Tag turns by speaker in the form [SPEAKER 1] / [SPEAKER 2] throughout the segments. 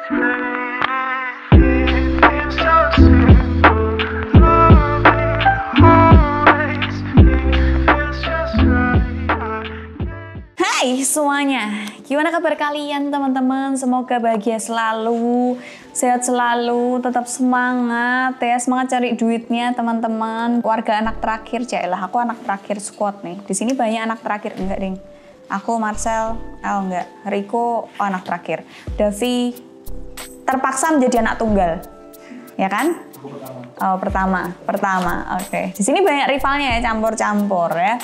[SPEAKER 1] Hai semuanya, gimana kabar kalian teman-teman? Semoga bahagia selalu, sehat selalu, tetap semangat ya, semangat cari duitnya teman-teman. Warga anak terakhir, cailah aku anak terakhir squad nih. Di sini banyak anak terakhir, enggak ding? Aku Marcel, enggak, Rico anak terakhir, Davi terpaksa menjadi anak tunggal, ya kan? Oh pertama, oke. Di sini banyak rivalnya ya, campur-campur ya.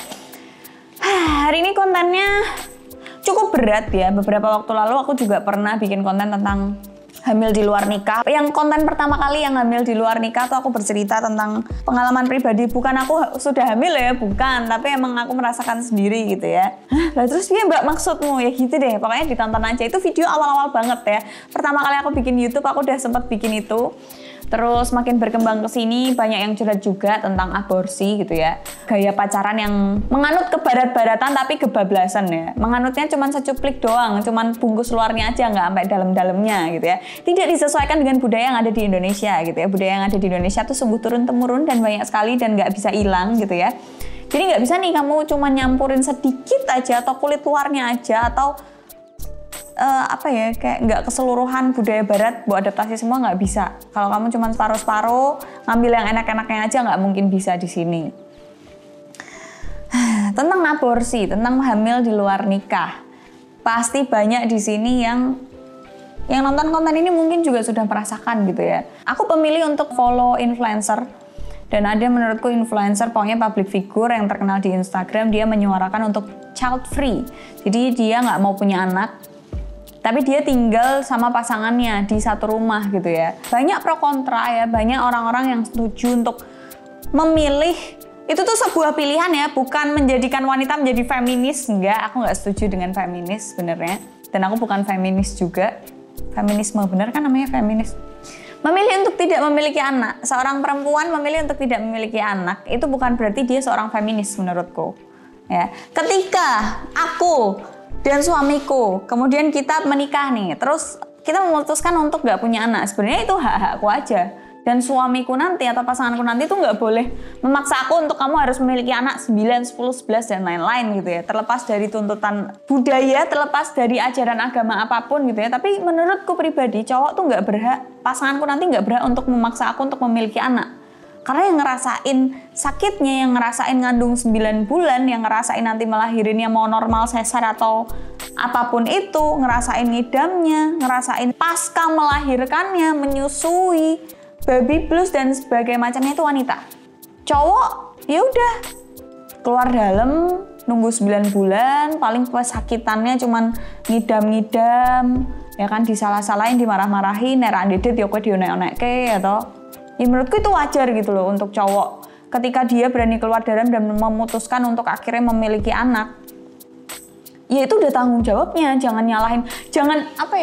[SPEAKER 1] Hari ini kontennya cukup berat ya. Beberapa waktu lalu aku juga pernah bikin konten tentang hamil di luar nikah. Yang konten pertama kali yang hamil di luar nikah tuh aku bercerita tentang pengalaman pribadi. Bukan aku sudah hamil ya, bukan. Tapi emang aku merasakan sendiri gitu ya. Lah terus dia mbak maksudmu ya gitu deh. Pokoknya ditonton aja. Itu video awal-awal banget ya. Pertama kali aku bikin YouTube aku udah sempat bikin itu. Terus makin berkembang ke sini banyak yang curhat juga tentang aborsi gitu ya. Gaya pacaran yang menganut kebarat-baratan tapi kebablasan ya. Menganutnya cuma secuplik doang, cuma bungkus luarnya aja nggak sampai dalam-dalamnya gitu ya. Tidak disesuaikan dengan budaya yang ada di Indonesia gitu ya. Budaya yang ada di Indonesia tuh sungguh turun-temurun dan banyak sekali dan nggak bisa hilang gitu ya. Jadi nggak bisa nih kamu cuma nyampurin sedikit aja atau kulit luarnya aja atau kayak nggak keseluruhan budaya barat buat adaptasi semua nggak bisa. Kalau kamu cuma separuh-separuh ngambil yang enak-enaknya aja nggak mungkin bisa di sini. Tentang aborsi, tentang hamil di luar nikah, pasti banyak di sini yang nonton konten ini mungkin juga sudah merasakan gitu ya. Aku pemilih untuk follow influencer. Dan ada menurutku influencer, pokoknya public figure yang terkenal di Instagram, dia menyuarakan untuk child free. Jadi dia nggak mau punya anak, tapi dia tinggal sama pasangannya di satu rumah gitu ya. Banyak pro kontra ya, banyak orang-orang yang setuju untuk memilih. Itu tuh sebuah pilihan ya, bukan menjadikan wanita menjadi feminis. Enggak, aku nggak setuju dengan feminis sebenarnya. Dan aku bukan feminis juga. Feminisme benar kan namanya feminis. Memilih untuk tidak memiliki anak. Seorang perempuan memilih untuk tidak memiliki anak. Itu bukan berarti dia seorang feminis menurutku. Ya, ketika aku dan suamiku, kemudian kita menikah nih, terus kita memutuskan untuk nggak punya anak, sebenarnya itu hak-hakku aja. Dan suamiku nanti atau pasanganku nanti tuh nggak boleh memaksa aku untuk kamu harus memiliki anak 9, 10, 11 dan lain-lain gitu ya. Terlepas dari tuntutan budaya, terlepas dari ajaran agama apapun gitu ya. Tapi menurutku pribadi, cowok tuh nggak berhak, pasanganku nanti nggak berhak untuk memaksa aku untuk memiliki anak. Karena yang ngerasain sakitnya, yang ngerasain ngandung 9 bulan, yang ngerasain nanti melahirinnya mau normal sesar atau apapun itu, ngerasain ngidamnya, ngerasain pasca melahirkannya, menyusui, baby blues dan sebagainya macamnya itu wanita. Cowok ya udah keluar dalam nunggu 9 bulan, paling sakitannya cuman ngidam-ngidam, ya kan disalah-salahin, dimarah-marahin, nek ra ndedet ya kowe dionek-onekke atau ya menurutku itu wajar gitu loh untuk cowok. Ketika dia berani keluar dalam dan memutuskan untuk akhirnya memiliki anak, ya itu udah tanggung jawabnya. Jangan nyalahin, jangan aku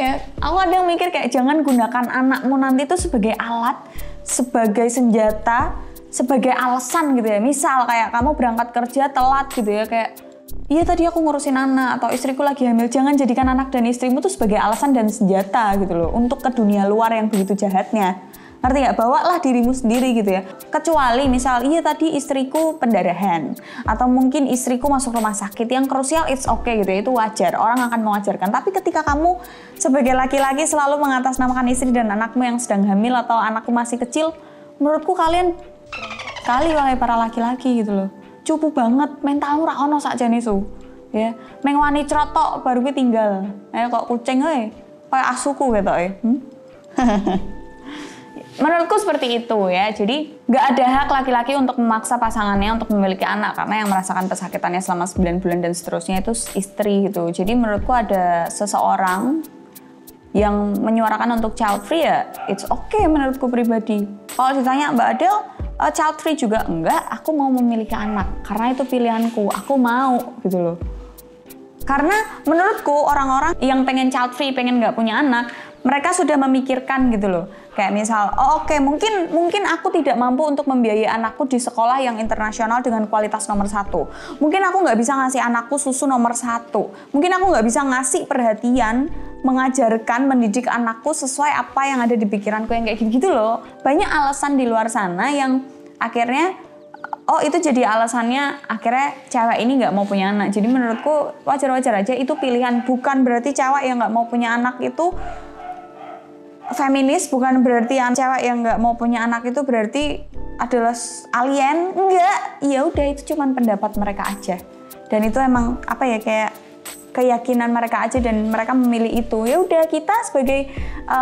[SPEAKER 1] ada yang mikir kayak jangan gunakan anakmu nanti itu sebagai alat, sebagai senjata, sebagai alasan gitu ya. Misal kayak kamu berangkat kerja telat gitu ya, kayak iya tadi aku ngurusin anak atau istriku lagi hamil. Jangan jadikan anak dan istrimu tuh sebagai alasan dan senjata gitu loh untuk ke dunia luar yang begitu jahatnya. Ngerti nggak? Bawalah dirimu sendiri gitu ya. Kecuali misal, iya tadi istriku pendarahan. Atau mungkin istriku masuk rumah sakit. Yang krusial it's okay gitu ya. Itu wajar. Orang akan mewajarkan. Tapi ketika kamu sebagai laki-laki selalu mengatasnamakan istri dan anakmu yang sedang hamil atau anakku masih kecil, menurutku kalian wahai para laki-laki gitu loh. Cupu banget. Mentalmu ra ono sakjane su. Ya, meng wani crotok baru gue tinggal. Kok kucing kayak asuku gitu Menurutku seperti itu ya. Jadi nggak ada hak laki-laki untuk memaksa pasangannya untuk memiliki anak karena yang merasakan pesakitannya selama 9 bulan dan seterusnya itu istri gitu. Jadi menurutku ada seseorang yang menyuarakan untuk child free ya it's okay menurutku pribadi. Kalau ditanya Mbak Adele child free juga enggak, aku mau memiliki anak karena itu pilihanku, aku mau gitu loh. Karena menurutku orang-orang yang pengen child free, pengen nggak punya anak, mereka sudah memikirkan gitu loh. Kayak misal, oke, mungkin aku tidak mampu untuk membiayai anakku di sekolah yang internasional dengan kualitas nomor 1. Mungkin aku nggak bisa ngasih anakku susu nomor 1. Mungkin aku nggak bisa ngasih perhatian, mengajarkan, mendidik anakku sesuai apa yang ada di pikiranku yang kayak gitu loh. Banyak alasan di luar sana yang akhirnya, itu jadi alasannya akhirnya cewek ini nggak mau punya anak. Jadi menurutku wajar-wajar aja, itu pilihan. Bukan berarti cewek yang nggak mau punya anak itu feminis, bukan berarti cewek yang nggak mau punya anak itu berarti adalah alien. Enggak, ya udah, itu cuman pendapat mereka aja. Dan itu emang kayak keyakinan mereka aja dan mereka memilih itu. Ya udah, kita sebagai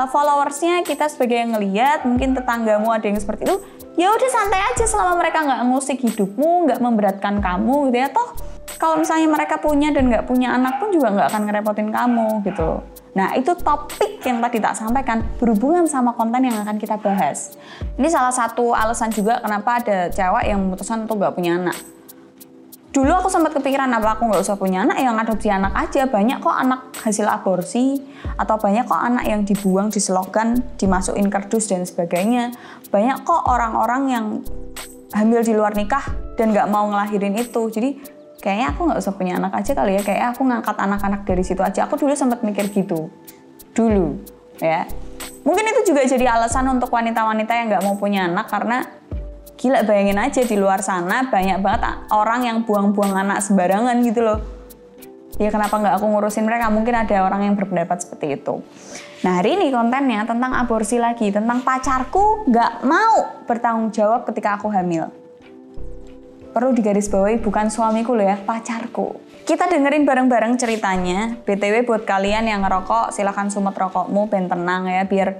[SPEAKER 1] followersnya, kita sebagai yang ngelihat, mungkin tetanggamu ada yang seperti itu, ya udah santai aja selama mereka nggak ngusik hidupmu, nggak memberatkan kamu gitu ya. Toh kalau misalnya mereka punya dan nggak punya anak pun juga nggak akan ngerepotin kamu gitu. Nah, itu topik yang tadi tak sampaikan berhubungan sama konten yang akan kita bahas. Ini salah satu alasan juga kenapa ada cewek yang memutuskan untuk nggak punya anak. Dulu aku sempat kepikiran, apa aku nggak usah punya anak, yang adopsi anak aja. Banyak kok anak hasil aborsi, atau banyak kok anak yang dibuang, diselogan, dimasukin kardus dan sebagainya. Banyak kok orang-orang yang hamil di luar nikah dan nggak mau ngelahirin itu. Jadi kayaknya aku nggak usah punya anak aja kali ya, kayaknya aku ngangkat anak-anak dari situ aja. Aku dulu sempat mikir gitu, dulu ya. Mungkin itu juga jadi alasan untuk wanita-wanita yang nggak mau punya anak, karena gila, bayangin aja di luar sana banyak banget orang yang buang-buang anak sembarangan gitu loh. Ya kenapa nggak aku ngurusin mereka? Mungkin ada orang yang berpendapat seperti itu. Nah, hari ini kontennya tentang aborsi lagi, tentang pacarku nggak mau bertanggung jawab ketika aku hamil. Perlu digarisbawahi, bukan suamiku loh ya, pacarku. Kita dengerin bareng-bareng ceritanya. BTW buat kalian yang ngerokok, silahkan sumet rokokmu, ben tenang ya, biar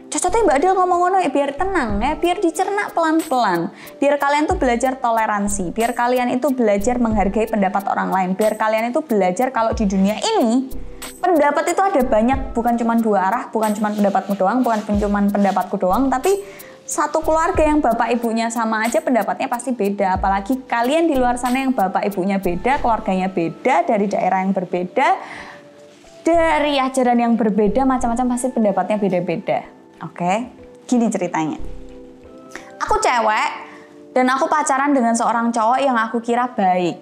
[SPEAKER 1] cocoknya Mbak Del ngomong-ngomong ya, biar tenang ya, biar dicerna pelan-pelan. Biar kalian tuh belajar toleransi, biar kalian itu belajar menghargai pendapat orang lain, biar kalian itu belajar kalau di dunia ini pendapat itu ada banyak, bukan cuma dua arah, bukan cuma pendapatmu doang, bukan cuma pendapatku doang, tapi satu keluarga yang bapak ibunya sama aja pendapatnya pasti beda. Apalagi kalian di luar sana yang bapak ibunya beda, keluarganya beda, dari daerah yang berbeda, dari ajaran yang berbeda, macam-macam, pasti pendapatnya beda-beda. Oke, gini ceritanya. Aku cewek dan aku pacaran dengan seorang cowok yang aku kira baik.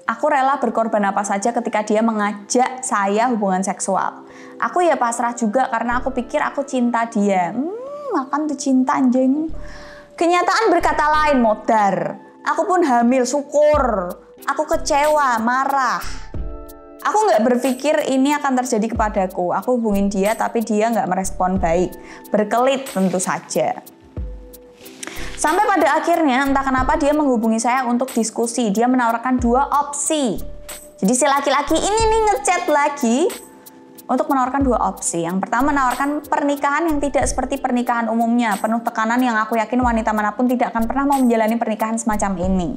[SPEAKER 1] Aku rela berkorban apa saja ketika dia mengajak saya hubungan seksual. Aku ya pasrah juga karena aku pikir aku cinta dia. Makan tuh cinta anjing. Kenyataan berkata lain, modar. Aku pun hamil, syukur. Aku kecewa, marah. Aku nggak berpikir ini akan terjadi kepadaku. Aku hubungin dia tapi dia nggak merespon baik. Berkelit tentu saja. Sampai pada akhirnya entah kenapa dia menghubungi saya untuk diskusi. Dia menawarkan 2 opsi. Jadi si laki-laki ini nih ngechat lagi untuk menawarkan 2 opsi. Yang pertama menawarkan pernikahan yang tidak seperti pernikahan umumnya, penuh tekanan yang aku yakin wanita manapun tidak akan pernah mau menjalani pernikahan semacam ini.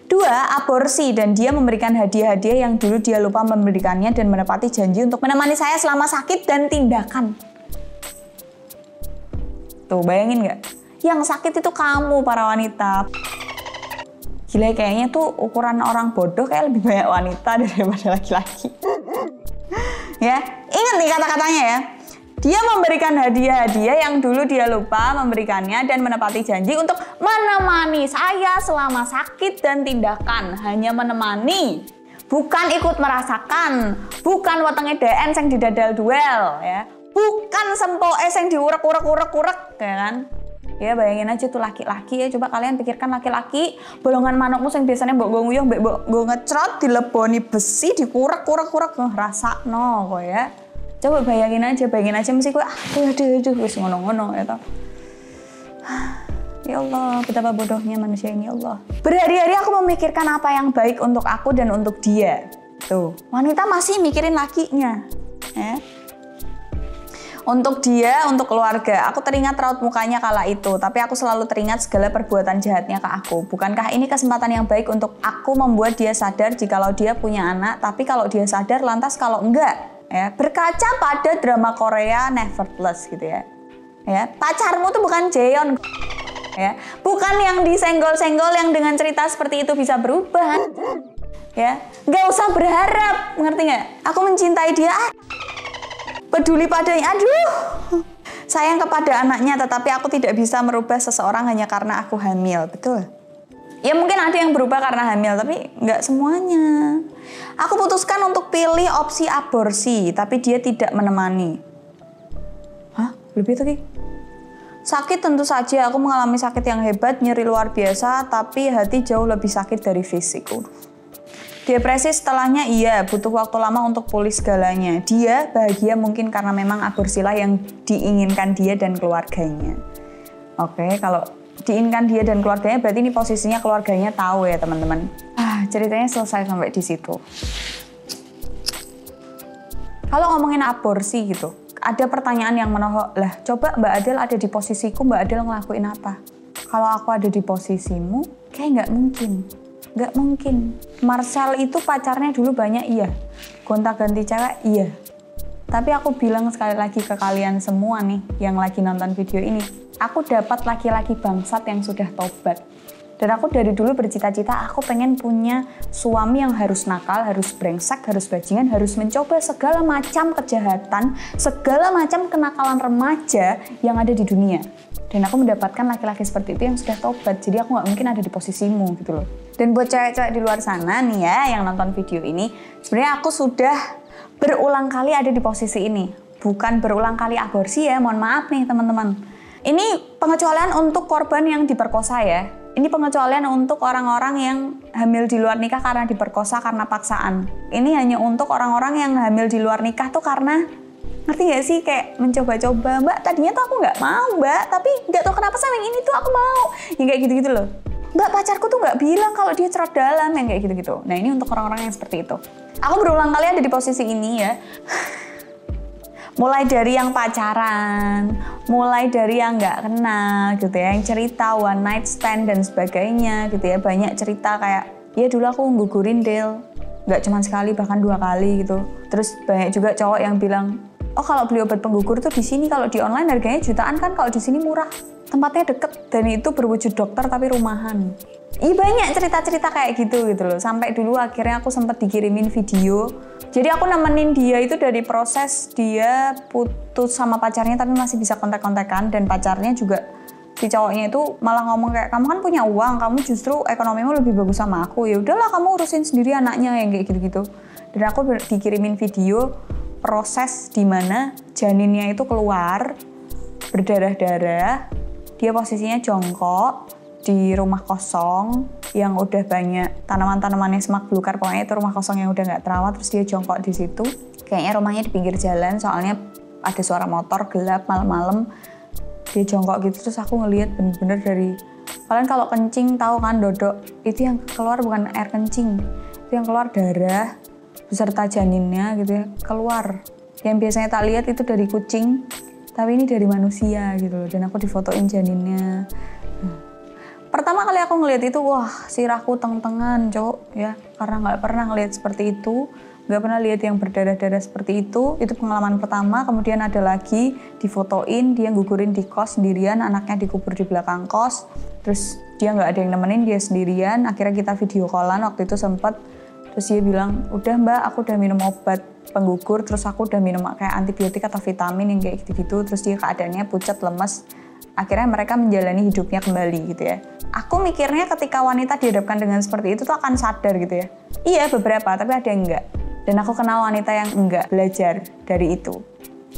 [SPEAKER 1] 2, aborsi, dan dia memberikan hadiah-hadiah yang dulu dia lupa memberikannya dan menepati janji untuk menemani saya selama sakit dan tindakan. Tuh, bayangin nggak? Yang sakit itu kamu, para wanita. Gila, kayaknya tuh ukuran orang bodoh kayak lebih banyak wanita daripada laki-laki. Ya, ingat nih kata-katanya ya. Dia memberikan hadiah-hadiah yang dulu dia lupa memberikannya dan menepati janji untuk menemani saya selama sakit dan tindakan. Hanya menemani, bukan ikut merasakan, bukan wetenge DN yang didadal duel ya. Bukan sempoe yang diurek-urek ya kan. Ya bayangin aja tuh laki-laki ya, coba kalian pikirkan laki-laki bolongan manukmu yang biasanya mbok nguyuh mbok ngecrot dileboni besi dikurek-kurek rasa no kok ya. Coba bayangin aja mesti kowe aduh wis ngono-ngono ya toh. Ya Allah, betapa bodohnya manusia ini, ya Allah. Berhari-hari aku memikirkan apa yang baik untuk aku dan untuk dia. Tuh, wanita masih mikirin lakinya ya. Untuk dia, untuk keluarga, aku teringat raut mukanya kala itu, tapi aku selalu teringat segala perbuatan jahatnya ke aku. Bukankah ini kesempatan yang baik untuk aku membuat dia sadar jikalau dia punya anak, tapi kalau dia sadar lantas kalau enggak, ya. Berkaca pada drama Korea Nevertheless gitu ya. Ya, pacarmu tuh bukan Jaeon, ya. Bukan yang disenggol-senggol yang dengan cerita seperti itu bisa berubah. Ya, nggak usah berharap, ngerti nggak? Aku mencintai dia. peduli padanya, aduh, sayang kepada anaknya, tetapi aku tidak bisa merubah seseorang hanya karena aku hamil, betul? Ya mungkin ada yang berubah karena hamil, tapi nggak semuanya. Aku putuskan untuk pilih opsi aborsi, tapi dia tidak menemani. Hah? Lebih tadi? Sakit tentu saja, aku mengalami sakit yang hebat, nyeri luar biasa, tapi hati jauh lebih sakit dari fisik. Depresi setelahnya iya, butuh waktu lama untuk pulih segalanya. Dia bahagia mungkin karena memang aborsilah yang diinginkan dia dan keluarganya. Oke, kalau diinginkan dia dan keluarganya berarti ini posisinya keluarganya tahu ya teman-teman. Ceritanya selesai sampai di situ. Kalau ngomongin aborsi gitu, ada pertanyaan yang menohok, lah coba Mbak Adel ada di posisiku, Mbak Adel ngelakuin apa? Kalau aku ada di posisimu, kayak nggak mungkin. Nggak mungkin. Marcel itu pacarnya dulu banyak, iya. Gonta-ganti cewek, iya. Tapi aku bilang sekali lagi ke kalian semua nih, yang lagi nonton video ini, aku dapat laki-laki bangsat yang sudah tobat. Dan aku dari dulu bercita-cita, aku pengen punya suami yang harus nakal, harus brengsek, harus bajingan, harus mencoba segala macam kejahatan, segala macam kenakalan remaja yang ada di dunia. Dan aku mendapatkan laki-laki seperti itu yang sudah tobat, jadi aku nggak mungkin ada di posisimu gitu loh. Dan buat cewek-cewek di luar sana nih ya, yang nonton video ini, sebenarnya aku sudah berulang kali ada di posisi ini. Bukan berulang kali aborsi ya, mohon maaf nih teman-teman. Ini pengecualian untuk korban yang diperkosa ya. Ini pengecualian untuk orang-orang yang hamil di luar nikah karena diperkosa karena paksaan. Ini hanya untuk orang-orang yang hamil di luar nikah tuh karena, ngerti gak sih, kayak mencoba-coba, Mbak tadinya tuh aku nggak mau Mbak, tapi nggak tahu kenapa sama yang ini tuh aku mau. Yang kayak gitu-gitu loh. Mbak pacarku tuh nggak bilang kalau dia cerot dalam, yang kayak gitu-gitu. Nah ini untuk orang-orang yang seperti itu. Aku berulang kali ada di posisi ini ya. Mulai dari yang pacaran, mulai dari yang nggak kenal gitu ya, yang cerita one night stand dan sebagainya gitu ya. Banyak cerita kayak, ya dulu aku nggugurin Del, nggak cuma sekali bahkan 2 kali gitu. Terus banyak juga cowok yang bilang, oh kalau beli obat penggugur tuh di sini, kalau di online harganya jutaan kan, kalau di sini murah, tempatnya deket, dan itu berwujud dokter tapi rumahan. Banyak cerita-cerita kayak gitu loh. Sampai dulu akhirnya aku sempat dikirimin video. Jadi aku nemenin dia itu dari proses dia putus sama pacarnya tapi masih bisa kontak-kontakan, dan pacarnya juga, si cowoknya itu malah ngomong kayak, kamu kan punya uang, kamu justru ekonomimu lebih bagus sama aku, ya udahlah kamu urusin sendiri anaknya, yang kayak gitu-gitu. Dan aku dikirimin video proses di mana janinnya itu keluar berdarah-darah, dia posisinya jongkok di rumah kosong yang udah banyak tanaman-tanamannya semak belukar, pokoknya itu rumah kosong yang udah nggak terawat, terus dia jongkok di situ. Kayaknya rumahnya di pinggir jalan, soalnya ada suara motor, gelap malam-malam, dia jongkok gitu. Terus aku ngelihat bener-bener dari, kalian kalau kencing tahu kan dodok, itu yang keluar bukan air kencing, itu yang keluar darah beserta janinnya gitu ya, keluar. Yang biasanya tak lihat itu dari kucing, tapi ini dari manusia gitu loh. Dan aku difotoin janinnya. Pertama kali aku ngeliat itu, wah sirahku teng-tengan cowok ya, karena nggak pernah ngeliat seperti itu, nggak pernah lihat yang berdarah-darah seperti itu pengalaman pertama. Kemudian ada lagi difotoin dia gugurin di kos sendirian, anaknya dikubur di belakang kos, terus dia nggak ada yang nemenin, dia sendirian. Akhirnya kita video callan waktu itu sempet, terus dia bilang, udah Mbak aku udah minum obat penggugur, terus aku udah minum kayak antibiotik atau vitamin yang kayak gitu-gitu, terus dia keadaannya pucat, lemes. Akhirnya mereka menjalani hidupnya kembali gitu ya. Aku mikirnya ketika wanita dihadapkan dengan seperti itu tuh akan sadar gitu ya. Iya beberapa, tapi ada yang enggak. Dan aku kenal wanita yang enggak belajar dari itu.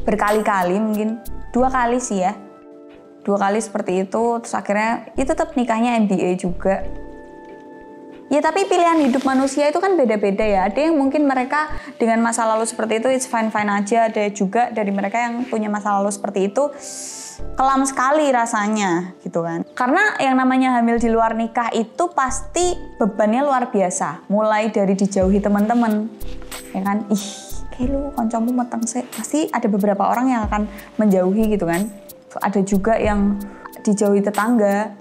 [SPEAKER 1] Berkali-kali, mungkin 2 kali sih ya. 2 kali seperti itu, terus akhirnya itu tetap nikahnya MBA juga. Ya tapi pilihan hidup manusia itu kan beda-beda ya. Ada yang mungkin mereka dengan masa lalu seperti itu it's fine-fine aja. Ada juga dari mereka yang punya masa lalu seperti itu kelam sekali rasanya gitu kan. Karena yang namanya hamil di luar nikah itu pasti bebannya luar biasa. Mulai dari dijauhi teman-teman, ya kan, kayak lu koncomu meteng sih. Pasti ada beberapa orang yang akan menjauhi gitu kan. Ada juga yang dijauhi tetangga,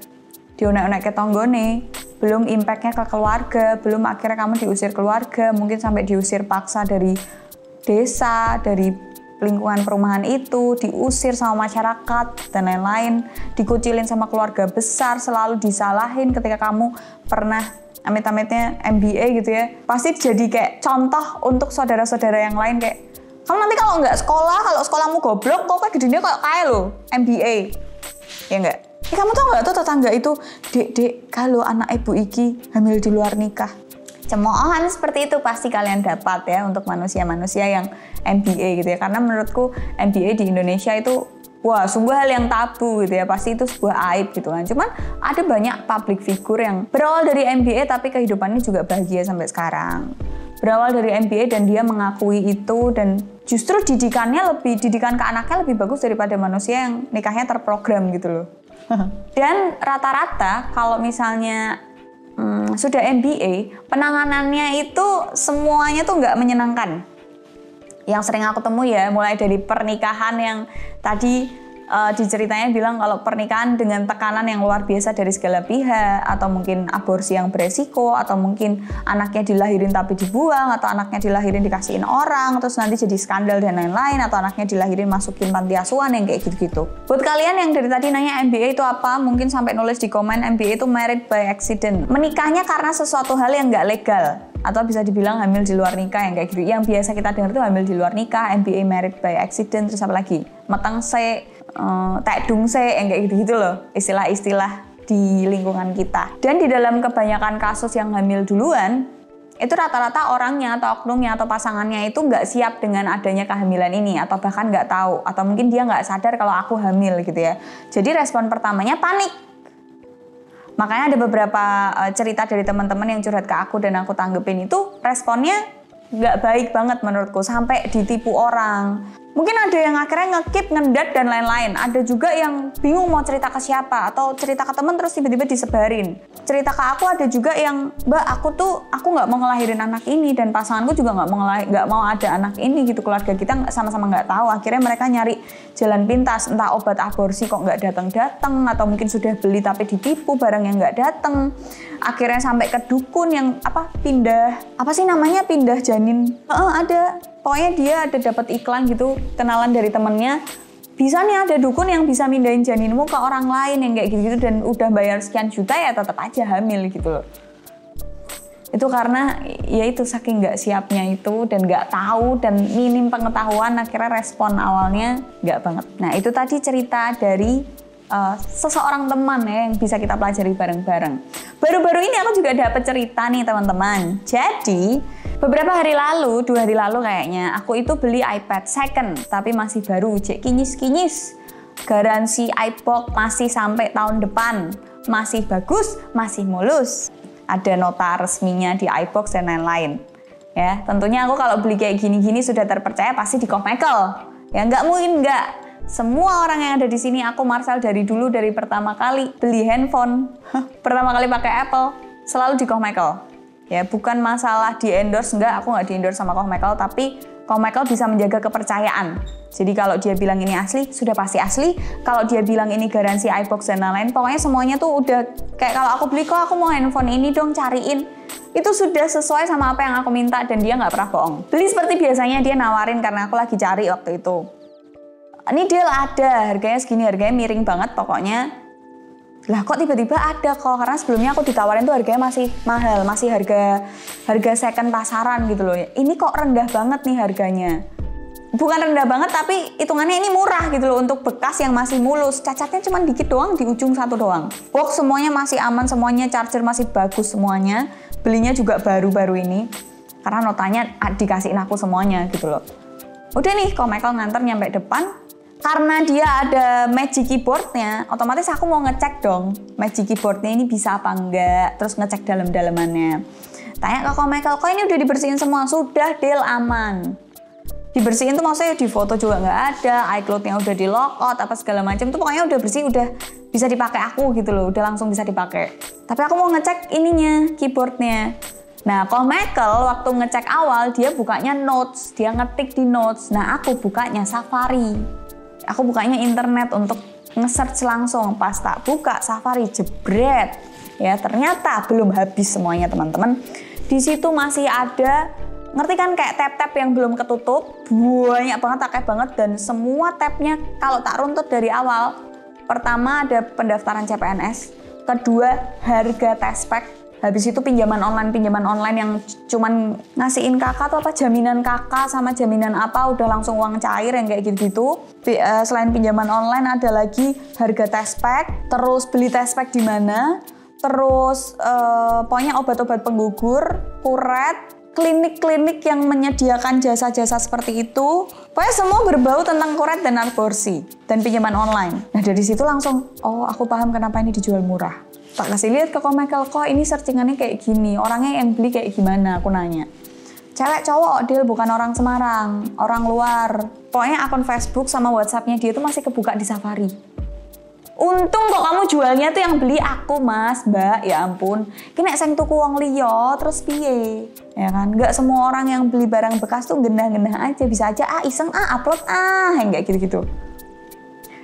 [SPEAKER 1] dionek-onek ke tonggone. Belum impactnya ke keluarga, belum akhirnya kamu diusir keluarga, mungkin sampai diusir paksa dari desa, dari lingkungan perumahan itu, diusir sama masyarakat dan lain-lain, dikucilin sama keluarga besar, selalu disalahin ketika kamu pernah amit-amitnya MBA gitu ya. Pasti jadi kayak contoh untuk saudara-saudara yang lain kayak, Kamu nanti kalau nggak sekolah, kalau sekolahmu goblok, kok kayak gedenya kayak lo, MBA. Ya nggak? Kamu tau nggak tuh tetangga itu, dek, kalau anak ibu iki hamil di luar nikah. Cemoohan seperti itu pasti kalian dapat ya untuk manusia-manusia yang MBA gitu ya. Karena menurutku MBA di Indonesia itu wah sungguh hal yang tabu gitu ya. Pasti itu sebuah aib gitu kan. Cuman ada banyak public figure yang berawal dari MBA tapi kehidupannya juga bahagia sampai sekarang. Berawal dari MBA dan dia mengakui itu dan justru didikan ke anaknya lebih bagus daripada manusia yang nikahnya terprogram gitu loh. Dan rata-rata kalau misalnya sudah MBA, penanganannya itu semuanya tuh nggak menyenangkan. Yang sering aku temui ya, mulai dari pernikahan yang tadi diceritanya bilang kalau pernikahan dengan tekanan yang luar biasa dari segala pihak, atau mungkin aborsi yang beresiko, atau mungkin anaknya dilahirin tapi dibuang, atau anaknya dilahirin dikasihin orang, terus nanti jadi skandal dan lain-lain, atau anaknya dilahirin masukin panti asuhan yang kayak gitu-gitu. Buat kalian yang dari tadi nanya MBA itu apa, mungkin sampai nulis di komen MBA itu married by accident. Menikahnya karena sesuatu hal yang nggak legal. Atau bisa dibilang hamil di luar nikah yang kayak gitu. Yang biasa kita dengar itu hamil di luar nikah, MBA married by accident, terus apa lagi? Meteng se, tek dung se, yang kayak gitu-gitu loh. Istilah-istilah di lingkungan kita. Dan di dalam kebanyakan kasus yang hamil duluan, itu rata-rata orangnya atau oknumnya atau pasangannya itu nggak siap dengan adanya kehamilan ini. Atau bahkan nggak tahu. Atau mungkin dia nggak sadar kalau aku hamil gitu ya. Jadi respon pertamanya panik. Makanya ada beberapa cerita dari teman-teman yang curhat ke aku dan aku tanggepin itu responnya nggak baik banget menurutku, sampai ditipu orang. Mungkin ada yang akhirnya ngekip, ngendat dan lain-lain. Ada juga yang bingung mau cerita ke siapa atau cerita ke teman terus tiba-tiba disebarin. Cerita ke aku ada juga yang, Mbak aku nggak mau ngelahirin anak ini dan pasanganku juga nggak mau ada anak ini gitu. Keluarga kita sama-sama nggak tahu. Akhirnya mereka nyari jalan pintas, entah obat aborsi kok nggak datang atau mungkin sudah beli tapi ditipu barang yang nggak datang. Akhirnya sampai ke dukun yang pindah janin. Ada. Pokoknya dia ada dapat iklan gitu, kenalan dari temennya, bisa nih ada dukun yang bisa mindahin janinmu ke orang lain yang kayak gitu dan udah bayar sekian juta ya tetap aja hamil gitu loh. Itu karena ya itu saking nggak siapnya itu dan nggak tahu dan minim pengetahuan, akhirnya respon awalnya nggak banget. Nah itu tadi cerita dari seseorang teman ya yang bisa kita pelajari bareng-bareng. Baru-baru ini aku juga dapat cerita nih teman-teman. Jadi beberapa hari lalu, 2 hari lalu kayaknya, aku itu beli iPad second, tapi masih baru, cek kinyis-kinyis. Garansi iBox masih sampai tahun depan, masih bagus, masih mulus. Ada nota resminya di iBox dan lain-lain. Ya, tentunya aku kalau beli kayak gini-gini sudah terpercaya pasti di Kohmekel. Ya nggak mungkin nggak. Semua orang yang ada di sini, aku Marcel dari dulu, dari pertama kali beli handphone, pertama kali pakai Apple, selalu di Kohmekel. Ya, bukan masalah di endorse, aku nggak di endorse sama Kohmekel, tapi Kohmekel bisa menjaga kepercayaan. Jadi kalau dia bilang ini asli, sudah pasti asli. Kalau dia bilang ini garansi iBox dan lain-lain, pokoknya semuanya tuh udah kayak kalau aku beli kok aku mau handphone ini dong, cariin. Itu sudah sesuai sama apa yang aku minta dan dia nggak pernah bohong. Beli seperti biasanya dia nawarin karena aku lagi cari waktu itu. Ini deal ada, harganya segini, harganya miring banget pokoknya. Lah kok tiba-tiba ada kok, karena sebelumnya aku ditawarin tuh harganya masih mahal, masih harga second pasaran gitu loh. Ini kok rendah banget nih harganya. Bukan rendah banget tapi hitungannya ini murah gitu loh untuk bekas yang masih mulus. Cacatnya cuma dikit doang, di ujung satu doang. Box semuanya masih aman, semuanya charger masih bagus semuanya. Belinya juga baru-baru ini. Karena notanya dikasihin aku semuanya gitu loh. Udah nih, Kohmekel nganter nyampe depan. Karena dia ada magic keyboardnya, otomatis aku mau ngecek dong magic keyboardnya ini bisa apa enggak, terus ngecek dalam-dalamannya. Tanya ke Kohmekel, kok ini udah dibersihin semua? Sudah, deal aman. Dibersihin tuh maksudnya di foto juga nggak ada, iCloud-nya udah di logout, apa segala macam tuh pokoknya udah bersih, udah bisa dipakai aku gitu loh, udah langsung bisa dipakai. Tapi aku mau ngecek ininya, keyboardnya. Nah, Kohmekel waktu ngecek awal dia bukanya Notes, dia ngetik di Notes. Nah, aku bukanya Safari. Aku bukanya internet untuk nge-search langsung. Pas tak buka Safari, jebret. Ya, ternyata belum habis semuanya, teman-teman. Di situ masih ada, ngerti kan kayak tab-tab yang belum ketutup? Banyak banget, akeh banget. Dan semua tabnya kalau tak runtut dari awal. Pertama ada pendaftaran CPNS. Kedua, harga tespek. Habis itu pinjaman online yang cuman ngasihin kakak atau apa, jaminan kakak sama jaminan apa, udah langsung uang cair yang kayak gitu-gitu. Selain pinjaman online ada lagi harga test pack, terus beli test pack di mana, terus pokoknya obat-obat penggugur, kuret, klinik-klinik yang menyediakan jasa-jasa seperti itu. Pokoknya semua berbau tentang kuret dan aborsi dan pinjaman online. Nah dari situ langsung, oh aku paham kenapa ini dijual murah. Tak kasih lihat ke Komekel, kok ini searchingannya kayak gini, orangnya yang beli kayak gimana, aku nanya. Cewek cowok, deal bukan orang Semarang, orang luar. Pokoknya akun Facebook sama WhatsApp-nya dia tuh masih kebuka di Safari. Untung kok kamu jualnya tuh yang beli aku mas, mbak, ya ampun. Kini sing tuku wong liya, terus piye? Ya kan, nggak semua orang yang beli barang bekas tuh genah-genah aja, bisa aja iseng upload yang kayak gitu-gitu.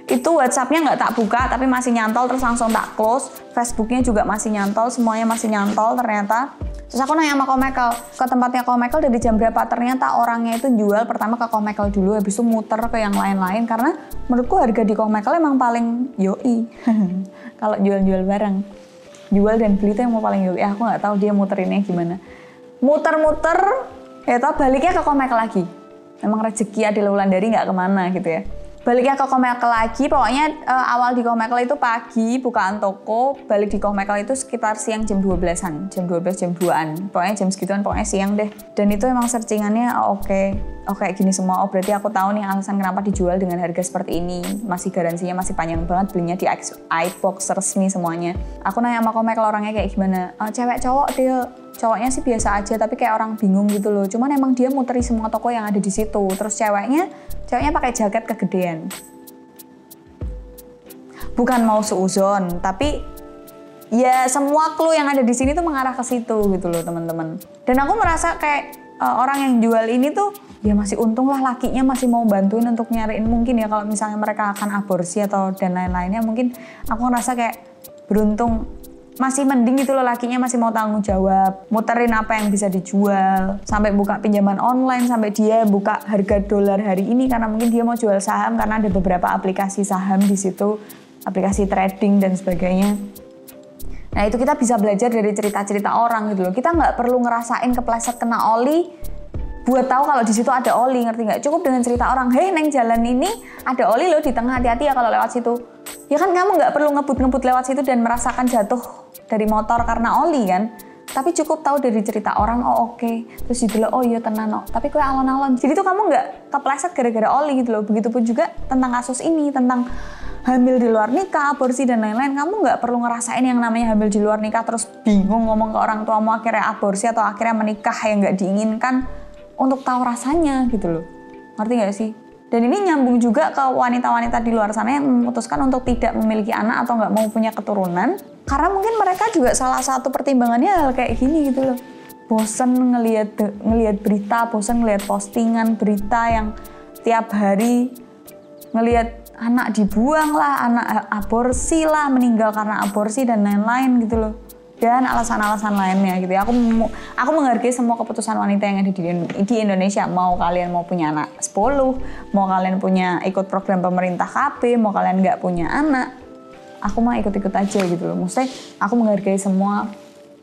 [SPEAKER 1] Itu WhatsApp-nya nggak tak buka tapi masih nyantol, terus langsung tak close. Facebooknya juga masih nyantol, semuanya masih nyantol ternyata. Terus aku nanya sama Komekel, ke tempatnya Komekel dari jam berapa? Ternyata orangnya itu jual pertama ke Komekel dulu, habis itu muter ke yang lain-lain karena menurutku harga di Komekel emang paling yoi. Kalau jual-jual barang, jual dan beli itu yang mau paling yoi. Aku nggak tahu dia muterinnya gimana. Muter-muter, ya tau baliknya ke Komekel lagi. Emang rezeki Adela Wulandari nggak kemana gitu ya. Baliknya ke Komekel lagi, pokoknya awal di Komekel itu pagi, bukaan toko, balik di Komekel itu sekitar siang jam 12-an, jam 12, jam 2-an. Pokoknya jam segituan, pokoknya siang deh. Dan itu emang searchingannya, kayak gini semua. Oh berarti aku tahu nih alasan kenapa dijual dengan harga seperti ini. Masih garansinya masih panjang banget, belinya di iBox resmi semuanya. Aku nanya sama Komekel orangnya kayak gimana. Cewek cowok dia, cowoknya sih biasa aja tapi kayak orang bingung gitu loh. Cuman emang dia muteri semua toko yang ada di situ. Terus ceweknya pakai jaket kegedean. Bukan mau seuzon, tapi ya semua clue yang ada di sini tuh mengarah ke situ gitu loh teman-teman. Dan aku merasa kayak orang yang jual ini tuh ya masih untung lah lakinya masih mau bantuin untuk nyariin, mungkin ya kalau misalnya mereka akan aborsi atau dan lain-lainnya, mungkin aku ngerasa kayak beruntung. Masih mending gitu loh lakinya masih mau tanggung jawab, muterin apa yang bisa dijual, sampai buka pinjaman online, sampai dia buka harga dolar hari ini karena mungkin dia mau jual saham karena ada beberapa aplikasi saham di situ, aplikasi trading dan sebagainya. Nah itu kita bisa belajar dari cerita-cerita orang gitu loh. Kita nggak perlu ngerasain kepleset kena oli buat tahu kalau di situ ada oli, ngerti nggak? Cukup dengan cerita orang, hei neng jalan ini ada oli loh di tengah, hati-hati ya kalau lewat situ. Ya kan kamu nggak perlu ngebut-ngebut lewat situ dan merasakan jatuh dari motor karena oli kan. Tapi cukup tahu dari cerita orang, oke. Terus dibilang, oh iya tenan no. Tapi kue alon-alon. Jadi tuh kamu nggak kepleset gara-gara oli gitu loh. Begitupun juga tentang kasus ini, tentang hamil di luar nikah, aborsi dan lain-lain. Kamu nggak perlu ngerasain yang namanya hamil di luar nikah terus bingung ngomong ke orang tuamu akhirnya aborsi atau akhirnya menikah yang nggak diinginkan untuk tahu rasanya gitu loh. Ngerti nggak sih? Dan ini nyambung juga ke wanita-wanita di luar sana yang memutuskan untuk tidak memiliki anak atau nggak mau punya keturunan. Karena mungkin mereka juga salah satu pertimbangannya hal kayak gini gitu loh. Bosen ngelihat berita, bosen ngelihat postingan berita yang tiap hari ngelihat anak dibuang lah, anak aborsi lah, meninggal karena aborsi dan lain-lain gitu loh. Dan alasan-alasan lainnya gitu ya. Aku menghargai semua keputusan wanita yang ada di Indonesia. Mau kalian mau punya anak 10, mau kalian punya ikut program pemerintah KB, mau kalian nggak punya anak, aku mah ikut-ikut aja gitu loh. Maksudnya aku menghargai semua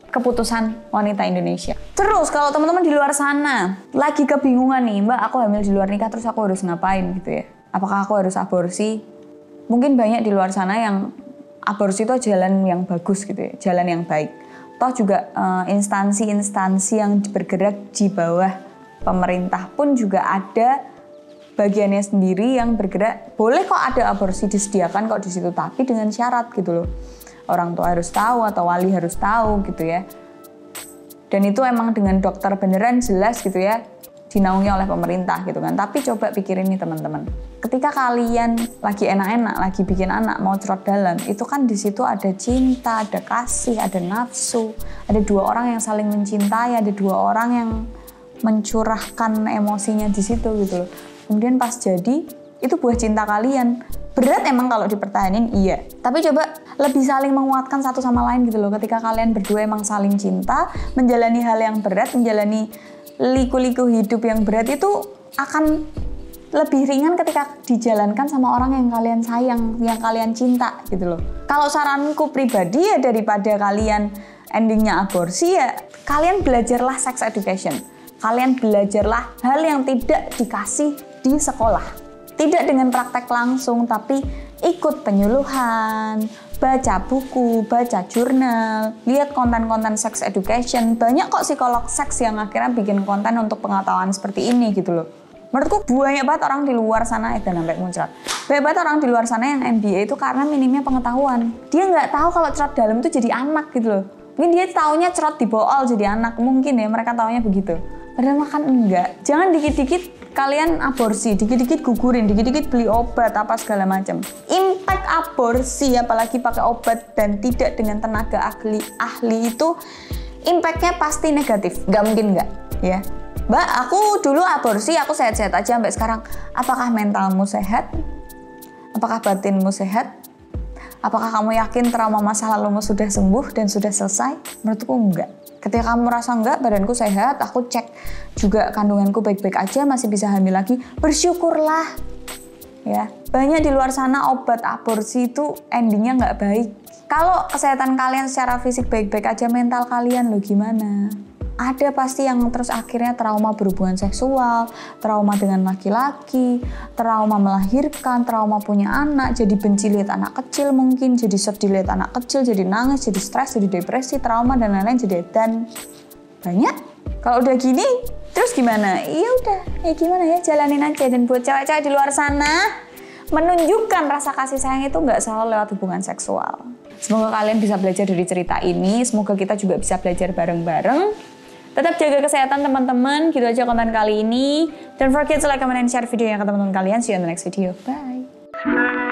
[SPEAKER 1] keputusan wanita Indonesia. Terus kalau teman-teman di luar sana lagi kebingungan nih, Mbak aku hamil di luar nikah terus aku harus ngapain gitu ya. Apakah aku harus aborsi? Mungkin banyak di luar sana yang aborsi itu jalan yang bagus gitu ya, jalan yang baik. Toh juga instansi-instansi yang bergerak di bawah pemerintah pun juga ada bagiannya sendiri yang bergerak. Boleh kok ada aborsi disediakan kok di situ, tapi dengan syarat gitu loh. Orang tua harus tahu atau wali harus tahu gitu ya. Dan itu emang dengan dokter beneran jelas gitu ya, dinaungi oleh pemerintah gitu kan. Tapi coba pikirin nih teman-teman. Ketika kalian lagi enak-enak, lagi bikin anak, mau cerot dalam, itu kan di situ ada cinta, ada kasih, ada nafsu, ada dua orang yang saling mencintai, ada dua orang yang mencurahkan emosinya di situ gitu loh. Kemudian pas jadi, itu buah cinta kalian. Berat emang kalau dipertahanin, iya. Tapi coba lebih saling menguatkan satu sama lain gitu loh. Ketika kalian berdua emang saling cinta, menjalani hal yang berat, menjalani liku-liku hidup yang berat itu akan lebih ringan ketika dijalankan sama orang yang kalian sayang, yang kalian cinta gitu loh. Kalau saranku pribadi ya daripada kalian endingnya aborsi ya kalian belajarlah sex education. Kalian belajarlah hal yang tidak dikasih di sekolah. Tidak dengan praktek langsung, tapi ikut penyuluhan, baca buku, baca jurnal, lihat konten-konten sex education. Banyak kok psikolog seks yang akhirnya bikin konten untuk pengetahuan seperti ini gitu loh. Menurutku banyak banget orang di luar sana, dan sampai muncrat. Banyak banget orang di luar sana yang MBA itu karena minimnya pengetahuan. Dia nggak tahu kalau cerot dalam itu jadi anak gitu loh. Mungkin dia taunya cerot dibool jadi anak, mungkin ya mereka taunya begitu. Padahal makan enggak. Jangan dikit-dikit kalian aborsi, dikit-dikit gugurin, dikit-dikit beli obat apa segala macam. Impact aborsi apalagi pakai obat dan tidak dengan tenaga ahli itu impactnya pasti negatif. Nggak mungkin nggak ya. Mbak, aku dulu aborsi, aku sehat-sehat aja sampai sekarang. Apakah mentalmu sehat? Apakah batinmu sehat? Apakah kamu yakin trauma masa lalumu sudah sembuh dan sudah selesai? Menurutku enggak. Ketika kamu merasa enggak, badanku sehat, aku cek juga kandunganku baik-baik aja, masih bisa hamil lagi, bersyukurlah. Ya, banyak di luar sana obat aborsi itu endingnya nggak baik. Kalau kesehatan kalian secara fisik baik-baik aja, mental kalian lo gimana? Ada pasti yang terus akhirnya trauma berhubungan seksual, trauma dengan laki-laki, trauma melahirkan, trauma punya anak, jadi benci lihat anak kecil mungkin, jadi sedih lihat anak kecil, jadi nangis, jadi stres, jadi depresi, trauma dan lain-lain, jadi edan. Banyak. Kalau udah gini, terus gimana? Iya udah, ya gimana ya, jalanin aja. Dan buat cewek-cewek di luar sana, menunjukkan rasa kasih sayang itu nggak selalu lewat hubungan seksual. Semoga kalian bisa belajar dari cerita ini, semoga kita juga bisa belajar bareng-bareng. Tetap jaga kesehatan teman-teman, gitu aja konten kali ini. Don't forget to like, comment, and share video yang ke teman-teman kalian. See you in the next video. Bye!